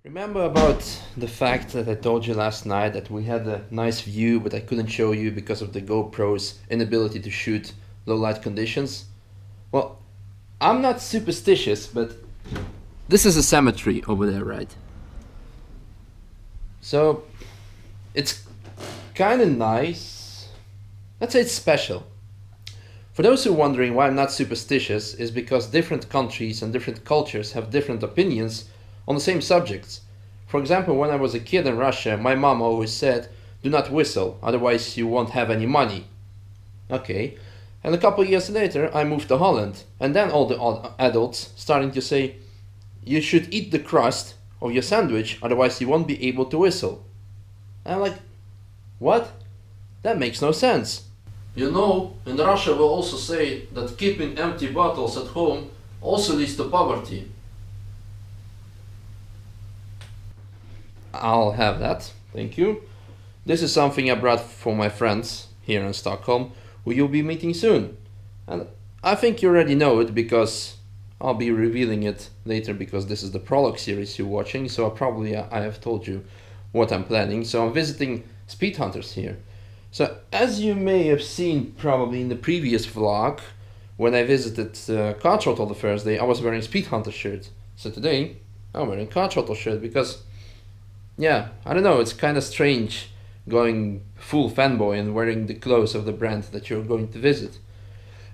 Remember about the fact that I told you last night that we had a nice view but I couldn't show you because of the GoPro's inability to shoot low light conditions? Well, I'm not superstitious, but this is a cemetery over there, right? So, it's kind of nice. Let's say it's special. For those who are wondering why I'm not superstitious, is because different countries and different cultures have different opinions on the same subjects. For example, when I was a kid in Russia, my mom always said, "Do not whistle, otherwise you won't have any money." Okay. And a couple years later, I moved to Holland, and then all the adults starting to say, "You should eat the crust of your sandwich, otherwise you won't be able to whistle." And I'm like, what? That makes no sense. You know, in Russia we'll also say that keeping empty bottles at home also leads to poverty. I'll have that, thank you. This is something I brought for my friends here in Stockholm, who you'll be meeting soon. And I think you already know it because I'll be revealing it later, because this is the prologue series you're watching, so I have told you what I'm planning. So I'm visiting speed hunters here. So as you may have seen probably in the previous vlog, when I visited Car Throttle the first day, I was wearing speed hunter shirt. So today I'm wearing Car Throttle shirt because, yeah, I don't know, it's kind of strange going full fanboy and wearing the clothes of the brand that you're going to visit.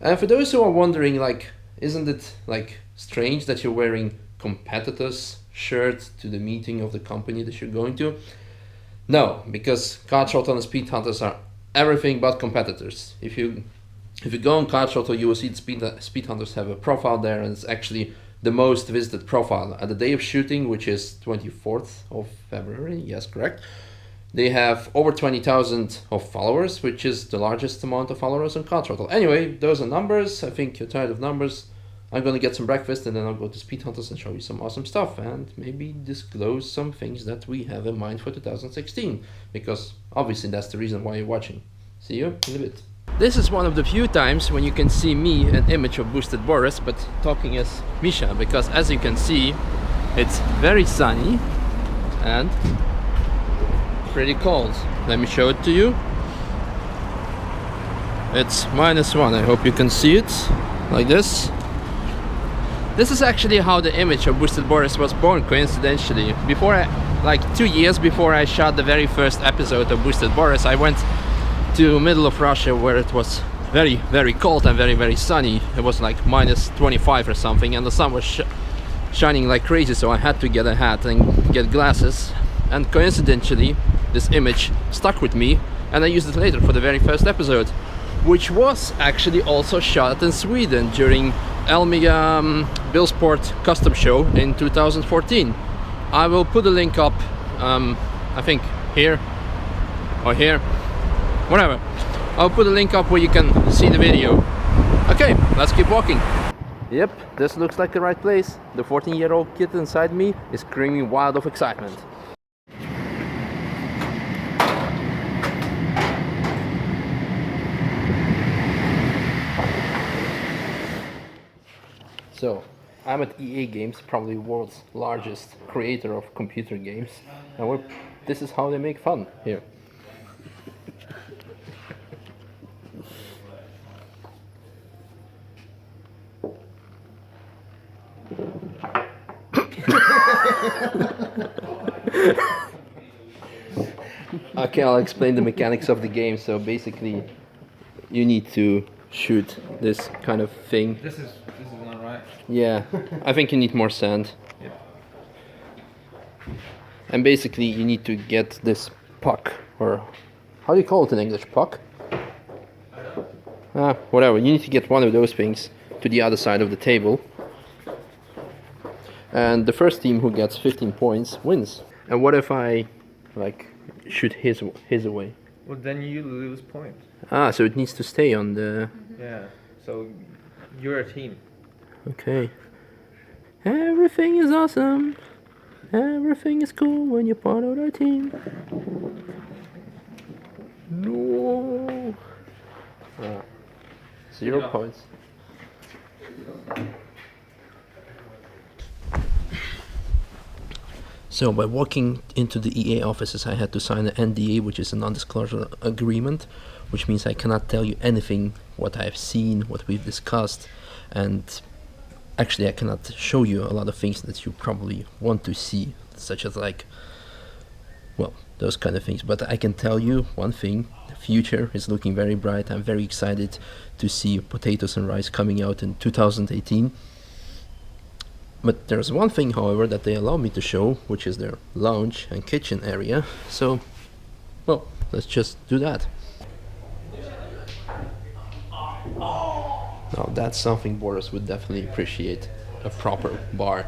And for those who are wondering, like, isn't it like strange that you're wearing competitors' shirt to the meeting of the company that you're going to? No, because Car Throttle and Speed Hunters are everything but competitors. If you go on Car Throttle, you will see Speed Hunters have a profile there, and it's actually the most visited profile. At the day of shooting, which is 24th of February, yes, correct, they have over 20,000 of followers, which is the largest amount of followers on Car Throttle. Anyway, those are numbers. I think you're tired of numbers. I'm gonna get some breakfast and then I'll go to Speed Hunters and show you some awesome stuff and maybe disclose some things that we have in mind for 2016, because obviously that's the reason why you're watching. See you in a bit. This is one of the few times when you can see me, an image of Boosted Boris, but talking as Misha, because as you can see, it's very sunny and pretty cold. Let me show it to you. It's -1. I hope you can see it like this. This is actually how the image of Boosted Boris was born, coincidentally. Like 2 years before I shot the very first episode of Boosted Boris, I went to middle of Russia where it was very, very cold and very, very sunny. It was like -25 or something, and the sun was shining like crazy, so I had to get a hat and get glasses. And coincidentally, this image stuck with me, and I used it later for the very first episode, which was actually also shot in Sweden during Elmia Billsport Custom Show in 2014. I will put a link up, I think here or here, whatever. I'll put a link up where you can see the video. Okay, let's keep walking. Yep, this looks like the right place. The 14-year-old kid inside me is screaming wild of excitement. So, I'm at EA Games, probably the world's largest creator of computer games, and this is how they make fun here. Okay, I'll explain the mechanics of the game. So basically, you need to shoot this kind of thing. This is not right. Yeah, I think you need more sand. Yep. And basically you need to get this puck, or how do you call it in English, puck? Whatever, you need to get one of those things to the other side of the table. And the first team who gets 15 points wins. And what if I like shoot his away? Well, then you lose points. So it needs to stay on the... Yeah, so you're a team. Okay. Everything is awesome. Everything is cool when you're part of our team. No. 0 points. So by walking into the EA offices, I had to sign an NDA, which is a non-disclosure agreement, which means I cannot tell you anything what I've seen, what we've discussed, and actually I cannot show you a lot of things that you probably want to see, such as like, well, those kind of things. But I can tell you one thing: the future is looking very bright. I'm very excited to see Potatoes and Rice coming out in 2018. But there's one thing, however, that they allow me to show, which is their lounge and kitchen area. So, well, let's just do that. Now that's something Boris would definitely appreciate, a proper bar.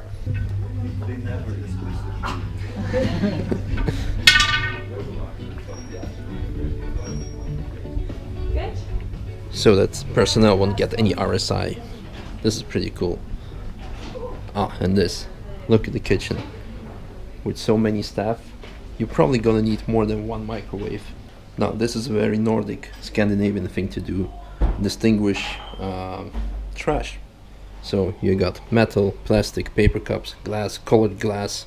Good. So that personnel won't get any RSI. This is pretty cool. Ah, and this. Look at the kitchen. With so many staff, you're probably gonna need more than one microwave. Now, this is a very Nordic, Scandinavian thing to do. Distinguish trash. So you got metal, plastic, paper cups, glass, colored glass.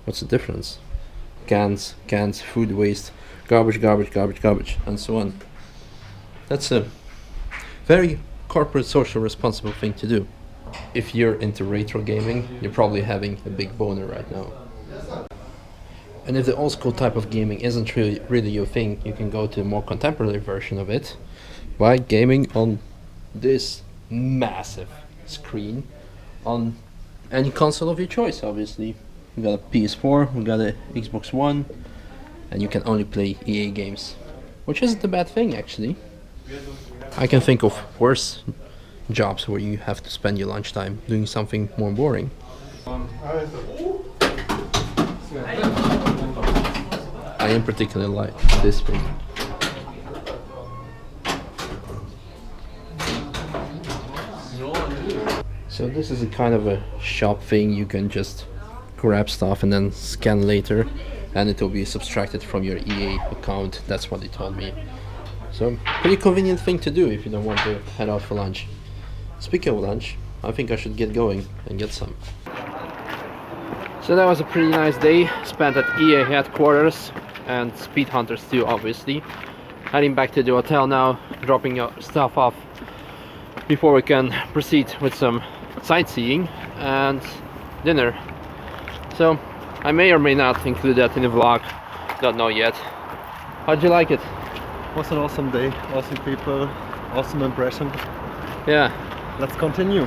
What's the difference? Cans, food waste, garbage, and so on. That's a very corporate, social, responsible thing to do. If you're into retro gaming, you're probably having a big boner right now. And if the old school type of gaming isn't really your thing, you can go to a more contemporary version of it by gaming on this massive screen on any console of your choice, obviously. We got a PS4, we got a Xbox One, and you can only play EA games, which isn't a bad thing, actually. I can think of worse jobs where you have to spend your lunchtime doing something more boring. I in particular like this thing. So this is a kind of a shop thing. You can just grab stuff and then scan later, and it will be subtracted from your EA account. That's what they told me. So pretty convenient thing to do if you don't want to head out for lunch. Speaking of lunch, I think I should get going and get some. So that was a pretty nice day spent at EA headquarters and Speed Hunters too, obviously. Heading back to the hotel now, dropping stuff off before we can proceed with some sightseeing and dinner. So I may or may not include that in the vlog, don't know yet. How'd you like it? It was an awesome day, awesome people, awesome impression. Yeah. Let's continue.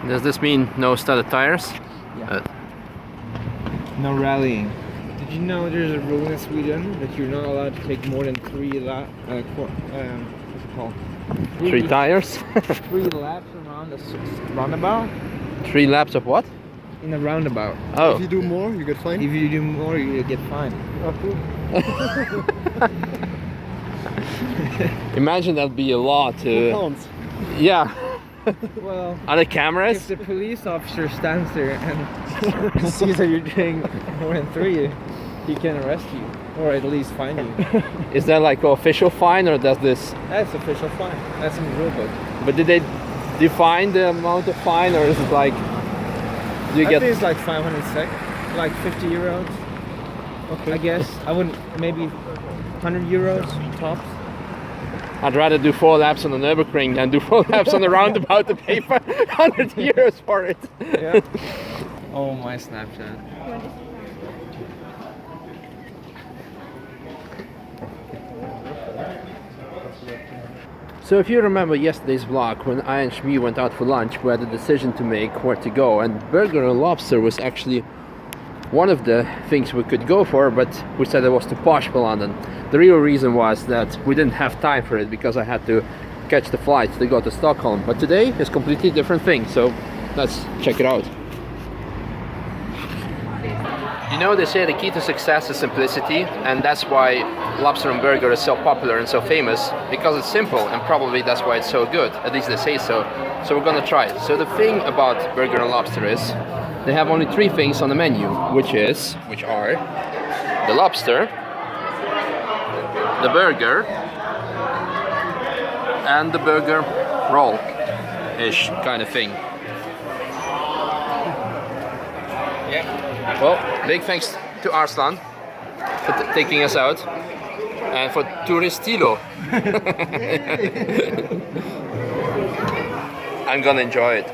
Does this mean no studded tires? Yeah. No rallying. Did you know there's a rule in Sweden that you're not allowed to take more than what's it called? Three tires? 3 laps around the roundabout? 3 laps of what? In a roundabout. Oh. If you do more, you get fined. If you do more, you get fined. Imagine that'd be a law to... 2 pounds. Yeah. Well, Are the cameras? if the police officer stands there and sees that you're doing more than 3, he can arrest you, or at least fine you. Is that like an official fine, or does this... That's official fine. That's in the rule book. But did they define the amount of fine, or is it like... Do you I get... think it's like 500 sec, like 50 euros. Okay. I guess. I wouldn't, maybe 100 euros tops. I'd rather do 4 laps on the Nürburgring than do 4 laps on the roundabout to pay 100 euros for it. Yeah. Oh, my Snapchat. So if you remember yesterday's vlog, when I and Shmi went out for lunch, we had a decision to make where to go, and Burger and Lobster was actually one of the things we could go for, but we said it was too posh for London. The real reason was that we didn't have time for it because I had to catch the flight to go to Stockholm. But today is completely different thing, so let's check it out. You know, they say the key to success is simplicity, and that's why Lobster and Burger is so popular and so famous, because it's simple, and probably that's why it's so good. At least they say so. So we're gonna try it. So the thing about Burger and Lobster is they have only 3 things on the menu, which are the lobster, the burger, and the burger roll-ish kind of thing. Yeah. Well, big thanks to Arslan for taking us out and for Turistilo. I'm gonna enjoy it.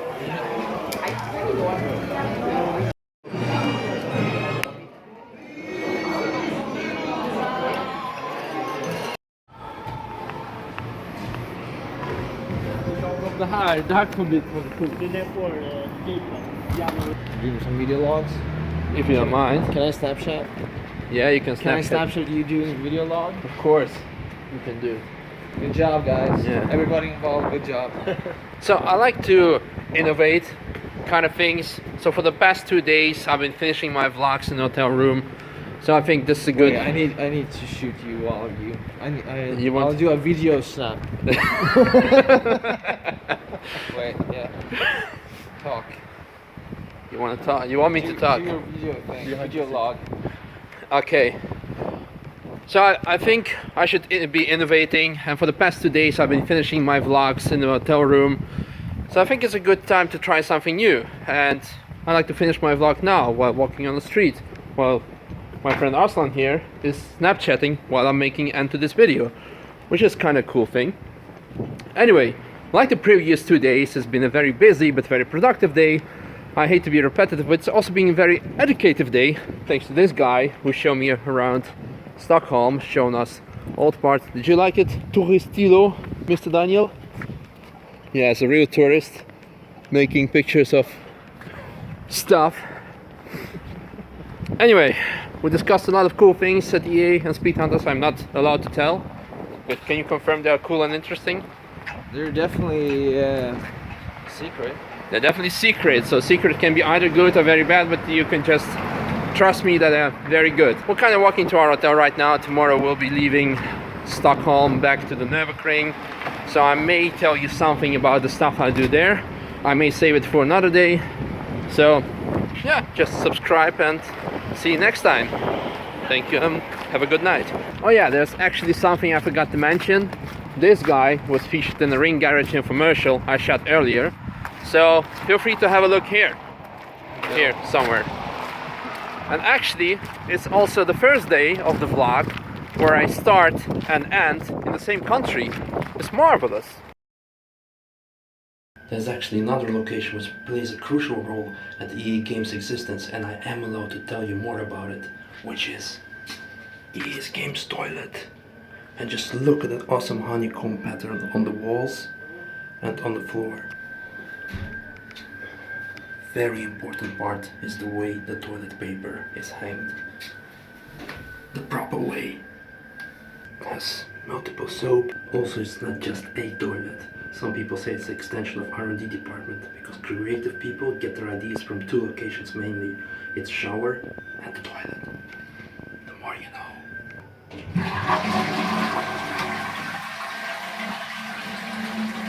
Det här kommer bli coolt. Det där får some video logs. If you don't mind. Can I Snapchat? Yeah, you can Can I Snapchat. Snapchat you doing a video log? Of course, you can do. Good job, guys. Yeah. Everybody involved, good job. So I like to innovate kind of things. So for the past 2 days, I've been finishing my vlogs in the hotel room. So I think this is a good. Wait, I need to shoot you, all of you. You want- I'll do a video snap. Wait, yeah. Talk. You want to talk? You want me to talk? Do your video thing. Video log. Okay. So I think I should be innovating, and for the past 2 days I've been finishing my vlogs in the hotel room. So I think it's a good time to try something new, and I like to finish my vlog now while walking on the street. While my friend Arslan here is Snapchatting while I'm making end to this video, which is kind of a cool thing. Anyway, like the previous 2 days, it's been a very busy but very productive day. I hate to be repetitive, but it's also been a very educative day, thanks to this guy who showed me around Stockholm, showing us all parts. Did you like it? Turistilo, Mr. Daniel? Yeah, it's a real tourist making pictures of stuff. Anyway, we discussed a lot of cool things at EA and Speed Hunters I'm not allowed to tell. But can you confirm they are cool and interesting? They're definitely secret. They're definitely secret, so secret can be either good or very bad, but you can just trust me that they're very good. We're kind of walking to our hotel right now. Tomorrow we'll be leaving Stockholm back to the Nürburgring. So I may tell you something about the stuff I do there. I may save it for another day. So yeah, just subscribe and see you next time. Thank you and have a good night. Oh yeah, there's actually something I forgot to mention. This guy was featured in the Ring Garage infomercial I shot earlier. So feel free to have a look here. Here, somewhere. And actually, it's also the first day of the vlog where I start and end in the same country. It's marvelous. There's actually another location which plays a crucial role at the EA Games existence, and I am allowed to tell you more about it, which is EA's Games toilet. And just look at that awesome honeycomb pattern on the walls and on the floor. Very important part is the way the toilet paper is hanged. The proper way. It has multiple soap. Also, it's not just a toilet. Some people say it's an extension of R&D department because creative people get their ideas from 2 locations mainly. It's shower and the toilet. The more you know.